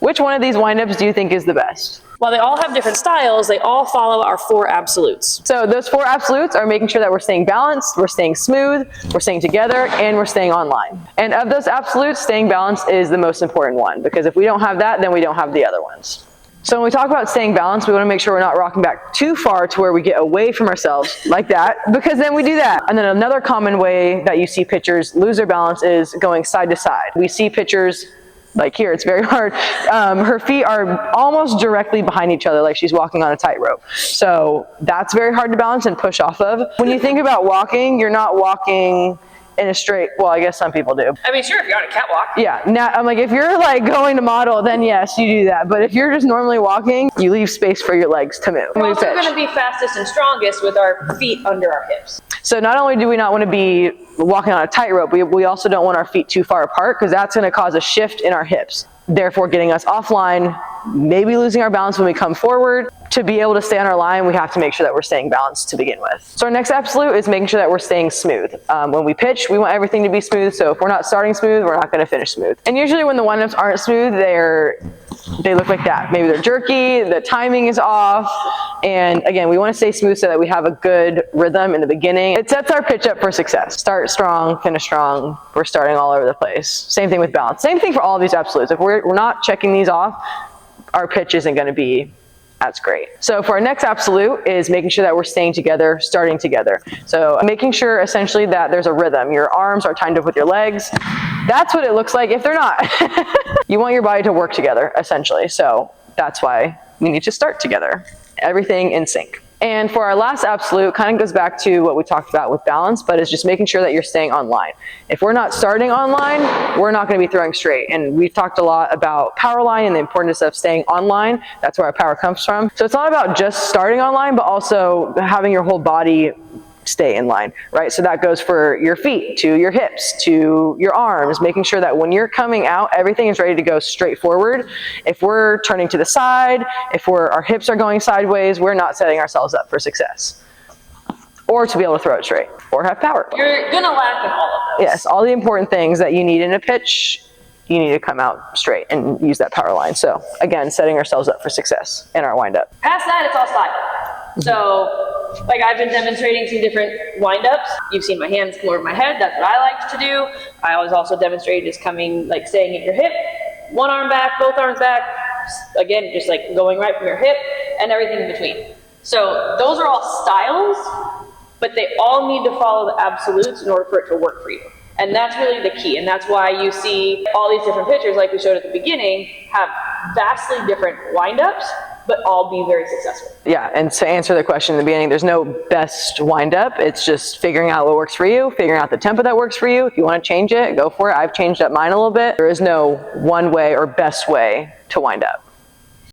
Which one of these windups do you think is the best? While they all have different styles, they all follow our 4 absolutes. So those 4 absolutes are making sure that we're staying balanced, we're staying smooth, we're staying together, and we're staying online. And of those absolutes, staying balanced is the most important one, because if we don't have that, then we don't have the other ones. So when we talk about staying balanced, we want to make sure we're not rocking back too far to where we get away from ourselves like that, because then we do that. And then another common way that you see pitchers lose their balance is going side to side. We see pitchers like here, it's very hard. Her feet are almost directly behind each other, like she's walking on a tightrope. So that's very hard to balance and push off of. When you think about walking, you're not walking in a straight, well, I guess some people do. I mean, sure, if you're on a catwalk. Yeah, now I'm like, if you're like going to model, then yes, you do that. But if you're just normally walking, you leave space for your legs to move. We're also going to be fastest and strongest with our feet under our hips. So not only do we not want to be walking on a tightrope, we also don't want our feet too far apart, because that's going to cause a shift in our hips, therefore getting us offline, maybe losing our balance when we come forward. To be able to stay on our line, we have to make sure that we're staying balanced to begin with. So our next absolute is making sure that we're staying smooth. When we pitch, we want everything to be smooth, so if we're not starting smooth, we're not going to finish smooth. And usually when the windups aren't smooth, they look like that. Maybe they're jerky, the timing is off, and again, we want to stay smooth so that we have a good rhythm in the beginning. It sets our pitch up for success. Start strong, finish strong. We're starting all over the place. Same thing with balance. Same thing for all of these absolutes. If we're not checking these off, our pitch isn't going to be as great. So for our next absolute is making sure that we're staying together, starting together. So making sure essentially that there's a rhythm. Your arms are tied up with your legs. That's what it looks like if they're not. You want your body to work together, essentially. So that's why we need to start together. Everything in sync. And for our last absolute, kind of goes back to what we talked about with balance, but it's just making sure that you're staying online. If we're not starting online, we're not going to be throwing straight. And we've talked a lot about power line and the importance of staying online. That's where our power comes from. So it's not about just starting online, but also having your whole body stay in line, right? So that goes for your feet, to your hips, to your arms, making sure that when you're coming out, everything is ready to go straight forward. If we're turning to the side, if our hips are going sideways, we're not setting ourselves up for success. Or to be able to throw it straight, or have power. You're gonna lack in all of those. Yes, all the important things that you need in a pitch, you need to come out straight and use that power line. So again, setting ourselves up for success in our windup. Past that, it's all style. So, like I've been demonstrating some different windups. You've seen my hands come over my head. That's what I like to do. I always also demonstrate just coming, like staying at your hip, one arm back, both arms back. Again, just like going right from your hip and everything in between. So those are all styles, but they all need to follow the absolutes in order for it to work for you. And that's really the key. And that's why you see all these different pitchers, like we showed at the beginning, have vastly different windups, but all be very successful. Yeah, and to answer the question in the beginning, there's no best windup. It's just figuring out what works for you, figuring out the tempo that works for you. If you want to change it, go for it. I've changed up mine a little bit. There is no one way or best way to wind up.